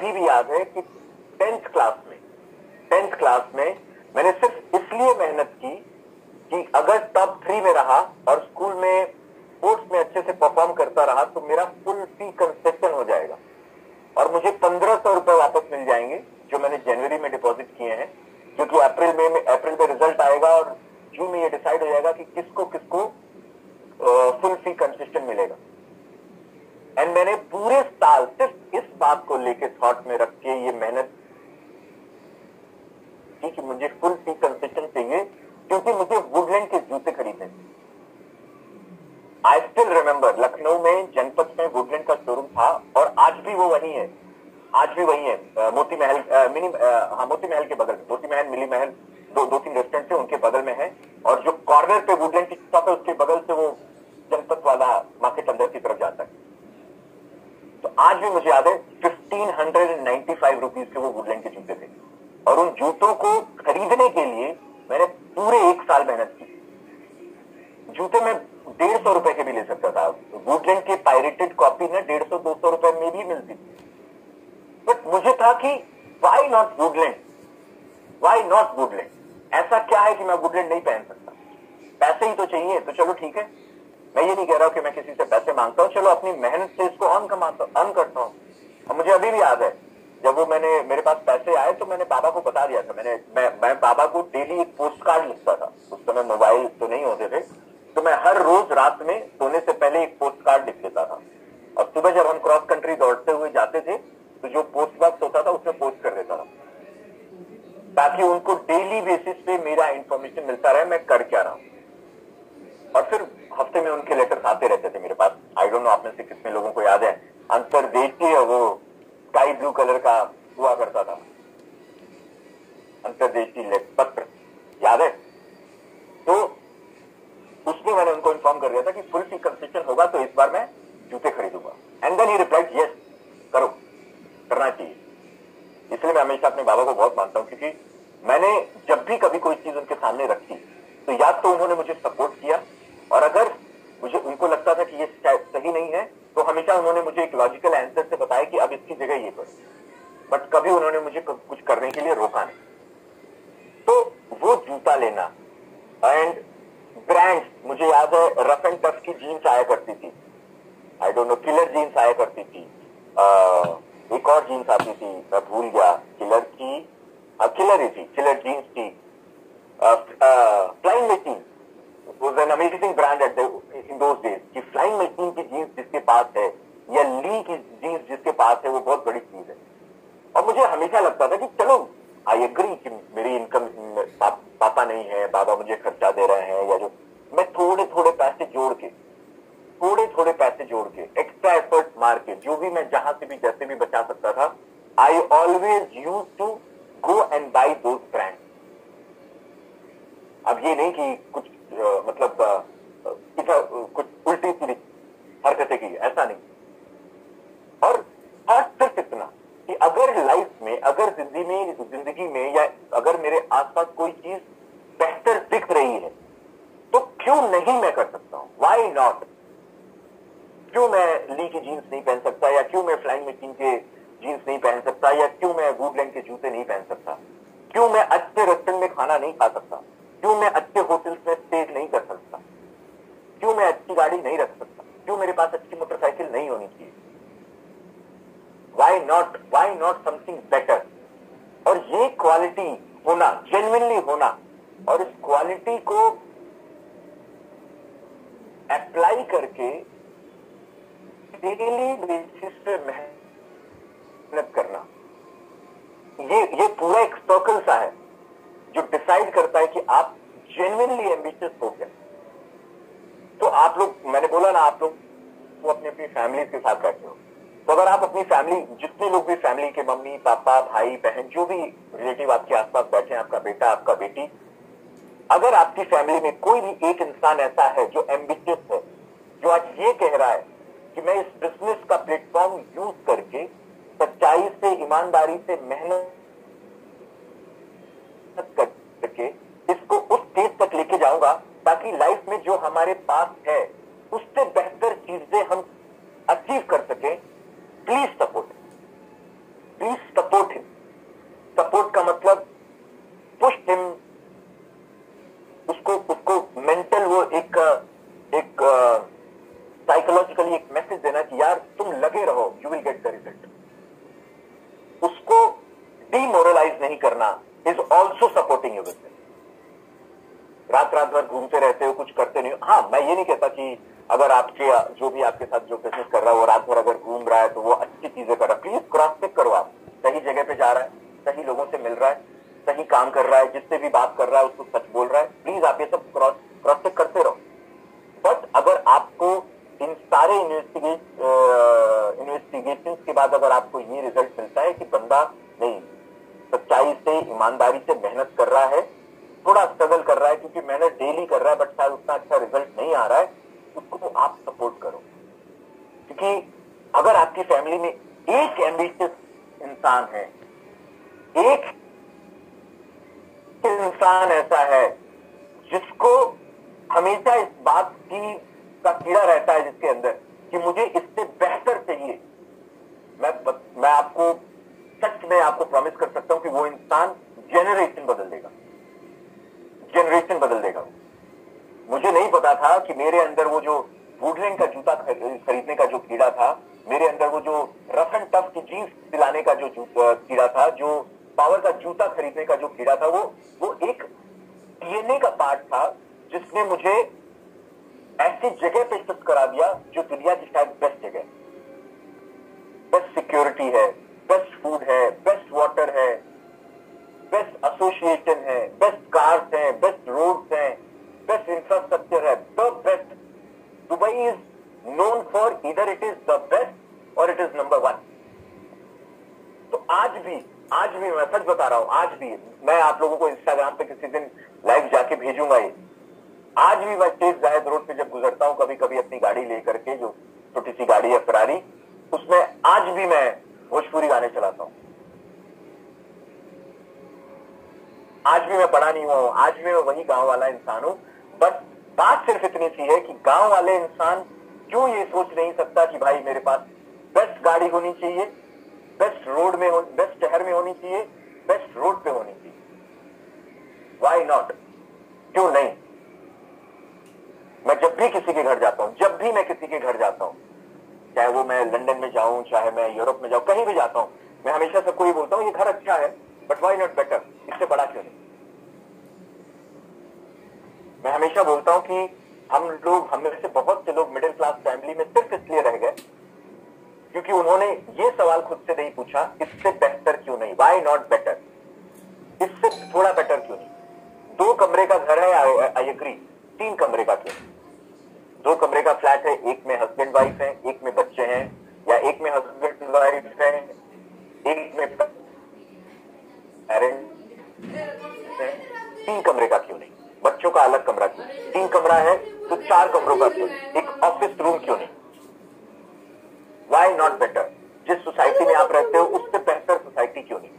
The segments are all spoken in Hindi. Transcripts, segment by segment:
अभी भी याद है कि 10th क्लास में मैंने सिर्फ इसलिए मेहनत की कि अगर टॉप 3 में रहा और स्कूल में स्पोर्ट्स में अच्छे से परफॉर्म करता रहा तो मेरा फुल फी कंसेशन हो जाएगा और मुझे 1500 रुपए वापस मिल जाएंगे जो मैंने जनवरी में डिपॉजिट किए हैं, क्योंकि अप्रैल में रिजल्ट आएगा और जून में ये डिसाइड हो जाएगा कि किसको फुल फी कंसेशन मिलेगा। एंड मैंने पूरे साल सिर्फ इस बात को लेके थॉट में रख के ये मेहनत की कि मुझे फुल फी कंसेशन चाहिए, क्योंकि मुझे वुडलैंड के जूते खरीदने। आई स्टिल रिमेंबर लखनऊ में जनपद में वुडलैंड का शोरूम था और आज भी वही है, मोती महल के बगल में, मोती महल, मिली महल, दो तीन रेस्टोरेंट है उनके बगल में है, और जो कॉर्नर पे वुडलैंड की शॉप है उसके बगल से वो जनपद वाला मार्केट अंदर की तरफ जाता है। तो आज भी मुझे याद है 1595 रुपीज के वो वुडलैंड के जूते थे, और उन जूतों को खरीदने के लिए मैंने पूरे 1 साल मेहनत की। जूते में 150 रुपए के भी ले सकता था, वुडलैंड की पायरेटेड कॉपी ना 150-200 रुपए में भी मिलती थी, बट मुझे था कि वाई नॉट वुडलैंड, ऐसा क्या है कि मैं वुडलैंड नहीं पहन सकता, पैसे ही तो चाहिए, तो चलो ठीक है, मैं ये नहीं कह रहा हूं कि मैं किसी से पैसे मांगता हूं, चलो अपनी मेहनत से इसको अर्न करता हूं। और मुझे अभी भी याद है जब वो मेरे पास पैसे आए तो मैंने पापा को बता दिया था, मैं पापा को डेली एक पोस्ट कार्ड लिखता था, उस समय मोबाइल तो नहीं होते थे, तो मैं हर रोज रात में सोने से पहले एक पोस्ट कार्ड लिख लेता था, और सुबह जब हम क्रॉस कंट्री दौड़ते हुए जाते थे तो जो पोस्ट बॉक्स होता था उसमें पोस्ट कर देता था, ताकि उनको डेली बेसिस पे मेरा इंफॉर्मेशन मिलता रहे मैं कर क्या रहा हूं। और फिर हफ्ते में उनके लेटर्स आते रहते थे मेरे पास। आई डोंट नो आप में से कितने लोगों को याद है, अंतरदेशीय वो स्काई ब्लू कलर का हुआ करता था, अंतरदेशीय पत्र, याद है? तो उसमें मैंने उनको इन्फॉर्म कर दिया था कि फुल फी कंसेशन होगा तो इस बार मैं जूते खरीदूंगा। And then he replied yes, करो, करना चाहिए। इसलिए मैं हमेशा अपने बाबा को बहुत मानता हूं, क्योंकि मैंने जब भी कभी कोई चीज उनके सामने रखी तो या तो उन्होंने मुझे सपोर्ट किया, और अगर मुझे उनको लगता था कि ये सही नहीं है तो हमेशा उन्होंने मुझे एक लॉजिकल आंसर से बताया कि अब इसकी जगह ये करो, बट कभी उन्होंने मुझे कुछ करने के लिए रोका नहीं। तो वो जूता लेना एंड ब्रांड्स, मुझे याद है रफ एंड टफ की जीन्स आया करती थी, I don't know, killer jeans आया करती थी, एक और जीन्स आती थी, मैं भूल गया, किलर ही थी, किलर जीन्स थी, flying machine was an amazing brand in those days, कि फ्लाइंग मशीन की जीन्स जिसके पास है या ली की जीन्स जिसके पास है वो बहुत बड़ी चीज है। और मुझे हमेशा लगता था कि चलो आई एग्री कि मेरी इनकम पापा नहीं है, बाबा मुझे खर्चा दे रहे हैं, या जो मैं थोड़े थोड़े पैसे जोड़ के एक्स्ट्रा एफर्ट मार के जो भी मैं जहां से भी जैसे भी बचा सकता था, I always use to go and buy those brand. अब ये नहीं कि कुछ कुछ उल्टी सीधी हरकतें की, ऐसा नहीं। और सिर्फ इतना कि अगर लाइफ में, अगर जिंदगी में या अगर मेरे आसपास कोई चीज बेहतर दिख रही है तो क्यों नहीं मैं कर सकता हूं? Why not? क्यों मैं ली की जीन्स नहीं पहन सकता, या क्यों मैं फ्लाइंग मशीन के जीन्स नहीं पहन सकता, या क्यों मैं वुडलैंड के जूते नहीं पहन सकता? क्यों मैं अच्छे रेस्टोरेंट में खाना नहीं खा सकता? क्यों मैं अच्छे होटल्स में स्टे नहीं कर सकता? क्यों मैं अच्छी गाड़ी नहीं रख सकता? क्यों मेरे पास अच्छी मोटरसाइकिल नहीं होनी चाहिए? Why not something better? और ये क्वालिटी होना, जेन्युइनली होना, और इस क्वालिटी को अप्लाई करके डेली बेसिस पे मेहनत करना, ये पूरा एक सर्कल सा है जो डिसाइड करता है कि आप जेन्युइनली एम्बिशियस हो क्या। तो आप लोग, मैंने बोला ना, आप लोग वो अपनी फैमिली के साथ बैठे हो, तो अगर आप अपनी फैमिली, जितने लोग भी फैमिली के, मम्मी पापा भाई बहन, जो भी रिलेटिव आपके आसपास बैठे हैं, आपका बेटा आपका बेटी, अगर आपकी फैमिली में कोई भी एक इंसान ऐसा है जो एम्बिशियस है, जो आज ये कह रहा है कि मैं इस बिजनेस का प्लेटफॉर्म यूज करके सच्चाई से, ईमानदारी से मेहनत करके इसको उस स्टेज तक लेके जाऊंगा ताकि लाइफ में जो हमारे पास है उससे बेहतर चीजें हम अचीव कर सके, प्लीज साइकोलॉजिकली एक मैसेज देना कि यार तुम लगे रहो, you will get the result. उसको डीमोरलाइज नहीं करना is also supporting your business. रात रात भर घूमते रहते हो, कुछ करते नहीं हो। हाँ, मैं ये नहीं कहता कि अगर आपके जो भी आपके साथ जो बिजनेस कर रहा है वो रात भर अगर घूम रहा है तो वो अच्छी चीजें कर रहा है। प्लीज क्रॉस चेक करो, आप सही जगह पे जा रहा है, सही लोगों से मिल रहा है, सही काम कर रहा है, जिससे भी बात कर रहा है उसको सच बोल रहा है। प्लीज आप ये सब क्रॉस चेक करते रहो। बट अगर आपको इन सारे इन्वेस्टिगेशन के बाद अगर आपको ये रिजल्ट मिलता है कि बंदा नहीं, सच्चाई से, ईमानदारी से मेहनत कर रहा है, थोड़ा स्ट्रगल कर रहा है क्योंकि मेहनत डेली कर रहा है बट शायद उतना अच्छा रिजल्ट नहीं आ रहा है, उसको आप सपोर्ट करो। क्योंकि अगर आपकी फैमिली में एक एम्बिशियस इंसान है, एक इंसान ऐसा है जिसको हमेशा इस बात की का कीड़ा रहता है जिसके अंदर कि मुझे इससे बेहतर चाहिए, मैं आपको सच में आपको प्रॉमिस कर सकता हूं कि वो इंसान जनरेशन बदल देगा, जनरेशन बदल देगा। मुझे नहीं पता था कि मेरे अंदर वो जो वुडलैंड का जूता खरीदने का जो कीड़ा था, मेरे अंदर वो जो रफ एंड टफ की जीन्स दिलाने का जो कीड़ा था, जो पावर का जूता खरीदने का जो कीड़ा था, वो एक डीएनए का पार्ट था जिसने मुझे ऐसी जगह पे शिफ्ट करा दिया जो दुनिया की शायद बेस्ट जगह, बेस्ट सिक्योरिटी है, बेस्ट फूड है, बेस्ट वाटर है, बेस्ट एसोसिएशन है, बेस्ट कार्स हैं, बेस्ट रोड्स हैं, बेस्ट इंफ्रास्ट्रक्चर है, the best. Dubai is known for either it is the best और इट इज नंबर 1। तो आज भी मैं सच बता रहा हूं, आज भी मैं आप लोगों को इंस्टाग्राम पे किसी दिन लाइव जाके भेजूंगा ये। आज भी मैं शेख जायद रोड पे जब गुजरता हूं कभी कभी अपनी गाड़ी लेकर के, जो छोटी सी गाड़ी है फरारी, उसमें आज भी मैं भोजपुरी गाने चलाता हूं। आज भी मैं बड़ा नहीं हुआ हूं, आज भी मैं वही गांव वाला इंसान हूं। बट बात सिर्फ इतनी सी है कि गांव वाले इंसान क्यों ये सोच नहीं सकता कि भाई मेरे पास बेस्ट गाड़ी होनी चाहिए, बेस्ट रोड में, बेस्ट शहर में होनी चाहिए, बेस्ट रोड पे होनी चाहिए। वाई नॉट, क्यों नहीं। मैं जब भी किसी के घर जाता हूं, जब भी मैं किसी के घर जाता हूं, चाहे वो मैं लंदन में जाऊं, चाहे मैं यूरोप में जाऊं, कहीं भी जाता हूं, मैं हमेशा सबको ये बोलता हूं ये घर अच्छा है बट वाई नॉट बेटर, इससे बड़ा क्यों नहीं। मैं हमेशा बोलता हूं कि हम में से बहुत से लोग मिडिल क्लास फैमिली में सिर्फ इसलिए रह गए क्योंकि उन्होंने ये सवाल खुद से नहीं पूछा इससे बेहतर क्यों नहीं, वाई नॉट बेटर, इससे थोड़ा बेटर क्यों नहीं। 2 कमरे का घर है, आई एग्री, 3 कमरे का क्यों नहीं। 2 कमरे का फ्लैट है, एक में हस्बैंड वाइफ है, एक में बच्चे हैं, या एक में हस्बैंड वाइफ है, एक में पेरेंट्स है, 3 कमरे का क्यों नहीं। बच्चों का अलग कमरा क्यों नहीं, 3 कमरा है तो 4 कमरों का क्यों नहीं, एक ऑफिस रूम क्यों नहीं। वाई नॉट बेटर, जिस सोसाइटी में आप रहते हो उससे बेहतर सोसाइटी क्यों नहीं।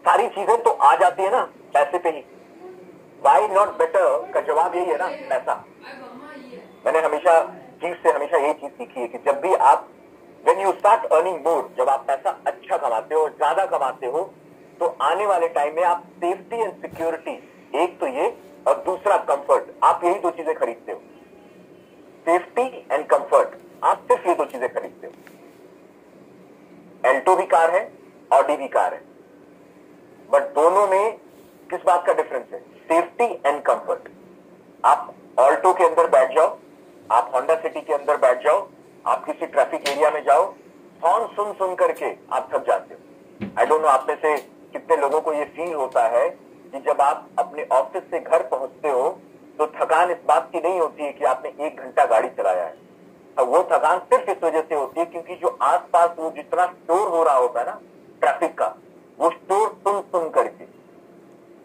सारी चीजें तो आ जाती है ना पैसे पे ही। वाई नॉट बेटर का जवाब यही है ना, पैसा। मैंने हमेशा यही चीज सीखी है कि जब भी आप when you start earning more, जब आप पैसा अच्छा कमाते हो, ज्यादा कमाते हो, तो आने वाले टाइम में आप सेफ्टी एंड सिक्योरिटी, एक तो ये और दूसरा कंफर्ट, आप यही 2 चीजें खरीदते हो। सेफ्टी एंड कंफर्ट, आप सिर्फ ये 2 चीजें खरीदते हो। एल्टो भी कार है, ऑडी भी कार है, बट दोनों में किस बात का डिफरेंस है, सेफ्टी एंड कंफर्ट। आप ऑल्टो के अंदर बैठ जाओ, आप होंडा सिटी के अंदर बैठ जाओ, आप किसी ट्रैफिक एरिया में जाओ, हॉर्न सुन करके आप थक जाते हो। आई डोंट नो आप में से कितने लोगों को ये फील होता है कि जब आप अपने ऑफिस से घर पहुंचते हो तो थकान इस बात की नहीं होती है कि आपने 1 घंटा गाड़ी चलाया है, वो थकान सिर्फ इस वजह से होती है क्योंकि जो आसपास वो जितना शोर हो रहा होता है ना ट्रैफिक का, वो शोर सुन करके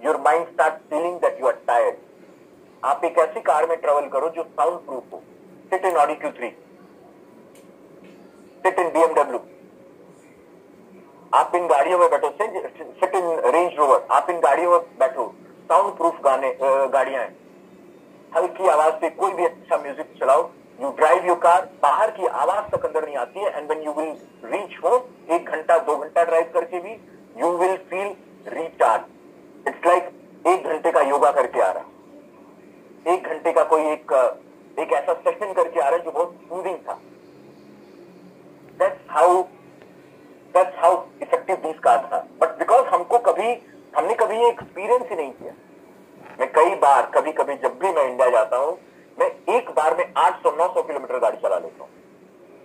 your mind start feeling that you are tired. आप एक ऐसी कार में ट्रेवल करो जो साउंड प्रूफ हो, sit in Audi Q3, sit in BMW, आप इन गाड़ियों में बैठो, सिट इन रेंज रोवर, आप इन गाड़ियों में बैठो, साउंड प्रूफ गाड़ियां हैं, हल्की आवाज से कोई भी अच्छा म्यूजिक चलाओ, यू ड्राइव योर कार, बाहर की आवाज तक अंदर नहीं आती है, and when you will reach home, 1 घंटा 2 घंटा ड्राइव करके भी you will feel recharge. It's like 1 घंटे का योगा करके आ रहा, 1 घंटे का कोई एक ऐसा सेशन करके आ रहे हैं जो बहुत सूदिंग था। That's how effective these cars are. But because हमने कभी ये एक्सपीरियंस ही नहीं किया। मैं कई बार कभी जब भी मैं इंडिया जाता हूं, मैं एक बार में 800-900 किलोमीटर गाड़ी चला लेता हूं।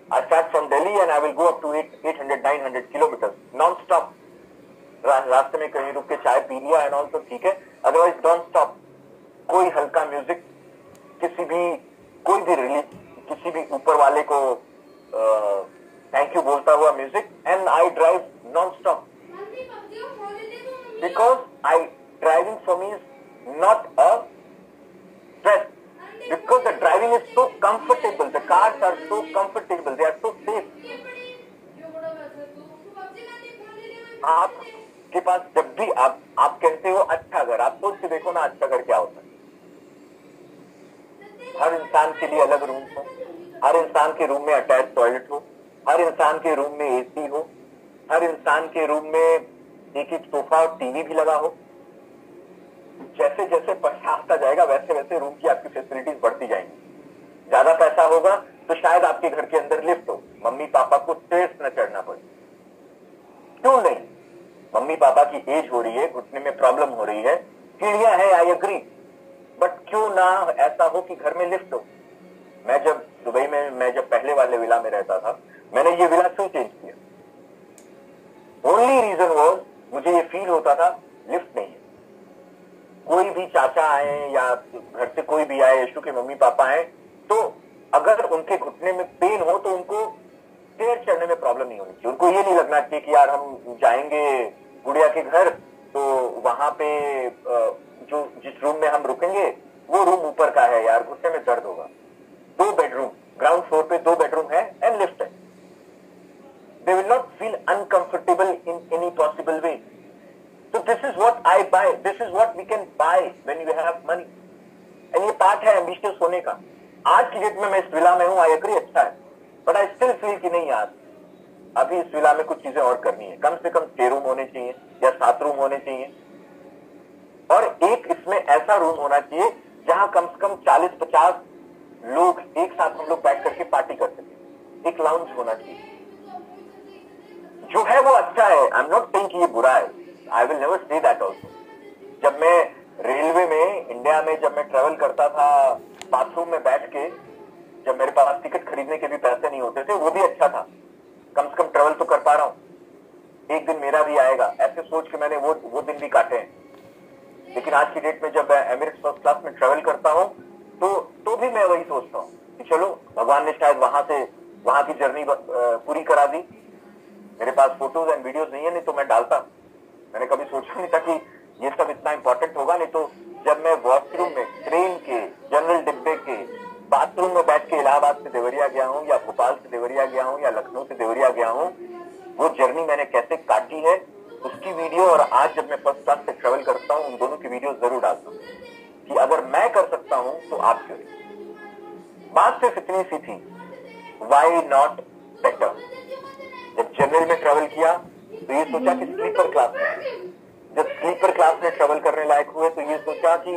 I start from Delhi and I will go up to 800-900 kilometre non stop. रास्ते में कहीं रुक के चाय पी लिया एंड ऑल तो ठीक है, अदरवाइज नॉन स्टॉप। कोई हल्का म्यूजिक, किसी भी ऊपर वाले को थैंक यू बोलता हुआ music, and I drive non stop because driving for me is not a stress, because the driving is so comfortable, the cars are so comfortable, they are so safe. आपके पास जब भी आप कहते हो अच्छा घर, आप सोच के देखो ना अच्छा घर क्या होता है। हर इंसान के लिए अलग रूम हो, हर इंसान के रूम में अटैच टॉयलेट हो, हर इंसान के रूम में एसी हो, हर इंसान के रूम में एक सोफा और टीवी भी लगा हो। जैसे जैसे पैसा आता जाएगा वैसे वैसे रूम की आपकी फैसिलिटीज बढ़ती जाएंगी। ज्यादा पैसा होगा तो शायद आपके घर के अंदर लिफ्ट हो, मम्मी पापा को स्टेयर्स न चढ़ना पड़े। क्यों नहीं? मम्मी पापा की एज हो रही है, घुटने में प्रॉब्लम हो रही है, सीढ़ियां है, आई एग्री, बट क्यों ना ऐसा हो कि घर में लिफ्ट हो। मैं जब दुबई में पहले वाले विला में रहता था, मैंने ये विला क्यों चेंज किया? ओनली रीजन वॉज मुझे ये फील होता था लिफ्ट नहीं है। कोई भी चाचा आए या घर से कोई भी आए, यशु के मम्मी पापा आए, तो अगर उनके घुटने में पेन हो तो उनको स्टेयर चढ़ने में प्रॉब्लम नहीं होनी चाहिए। उनको ये नहीं लगना चाहिए कि यार हम जाएंगे गुड़िया के घर तो वहां पे जिस रूम में हम रुकेंगे वो रूम ऊपर का है, यार घुटने में दर्द होगा। 2 बेडरूम, ग्राउंड फ्लोर पे 2 बेडरूम है एंड लिफ्ट है। They will not feel uncomfortable in any possible way. So this is what I buy. This is what we can buy when you have money. And ये पार्ट है एम्बिशियस होने का। आज की डेट में मैं इस विला में हूँ, आई एग्री, अच्छा है, बट आई स्टिल फील कि नहीं यार, अभी इस विला में कुछ चीजें और करनी है। कम से कम 6 रूम होने चाहिए या 7 रूम होने चाहिए, और एक इसमें ऐसा रूम होना चाहिए जहां कम से कम 40-50 लोग एक साथ हम लोग बैठ करके पार्टी कर सके। एक लाउंज होना चाहिए। जो है वो अच्छा है, आई एम नॉट सेइंग कि ये बुरा है, I will never say that also. जब मैं रेलवे में इंडिया में जब मैं ट्रेवल करता था बाथरूम में बैठ के, जब मेरे पास टिकट खरीदने के भी पैसे नहीं होते थे, वो भी अच्छा था, कम से कम ट्रेवल तो कर पा रहा हूं। एक दिन मेरा भी आएगा, ऐसे सोच के मैंने वो दिन भी काटे हैं। लेकिन आज की डेट में जब मैं एमिरेट्स फर्स्ट क्लास में ट्रेवल करता हूं तो भी मैं वही सोचता हूं कि चलो भगवान ने शायद वहां की जर्नी पूरी करा दी। मेरे पास फोटोज एंड वीडियोस नहीं है, नहीं तो मैं डालता। मैंने कभी सोचा नहीं था कि ये सब इतना इंपॉर्टेंट होगा। नहीं तो जब मैं वॉशरूम में, ट्रेन के जनरल डिब्बे के बाथरूम में बैठ के इलाहाबाद से देवरिया गया हूँ, या भोपाल से देवरिया गया हूँ, या लखनऊ से देवरिया गया हूँ, वो जर्नी मैंने कैसे काटी है उसकी वीडियो, और आज जब मैं फर्स्ट क्लास से ट्रेवल करता हूँ उन दोनों की वीडियो जरूर डालता हूँ कि अगर मैं कर सकता हूँ तो आप क्यों नहीं। बात सिर्फ इतनी सी थी, वाई नॉट बेटर। जब जनरल में ट्रेवल किया तो ये सोचा कि स्लीपर क्लास में, जब स्लीपर क्लास में ट्रेवल करने लायक हुए तो ये सोचा कि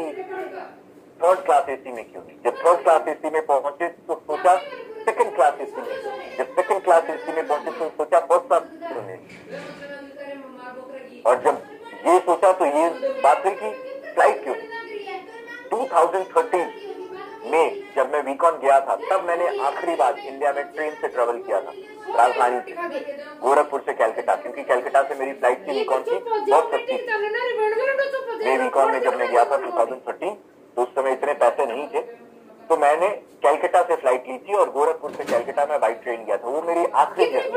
थर्ड क्लास एसी में क्यों नहीं। जब थर्ड क्लास एसी में पहुंचे तो सोचा सेकंड क्लास एसी में, जब सेकंड क्लास एसी में पहुंचे तो सोचा फर्स्ट क्लास क्यों नहीं, और जब ये सोचा तो ये बात हुई कि फ्लाइट क्यों नहीं। 2013 में जब मैं वीकॉन गया था, तब मैंने आखिरी बार इंडिया में ट्रेन से ट्रेवल किया था, राजधानी से, गोरखपुर से कैलकाटा, क्योंकि कैलकाटा से मेरी फ्लाइट थी वीकॉन की, बहुत सस्ती थी। मैं वीकॉन में जब मैं गया था 2013, तो उस समय इतने पैसे नहीं थे, तो मैंने कैलकाटा से फ्लाइट ली थी और गोरखपुर से कैलकाटा में बाई ट्रेन गया था। वो मेरी आखिरी जर्नी।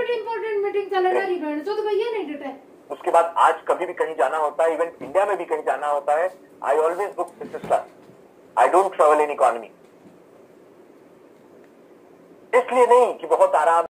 उसके बाद आज कभी भी कहीं जाना होता है, इवन इंडिया में भी कहीं जाना होता है, I always book business class, I don't travel in economy. इसलिए नहीं कि बहुत आराम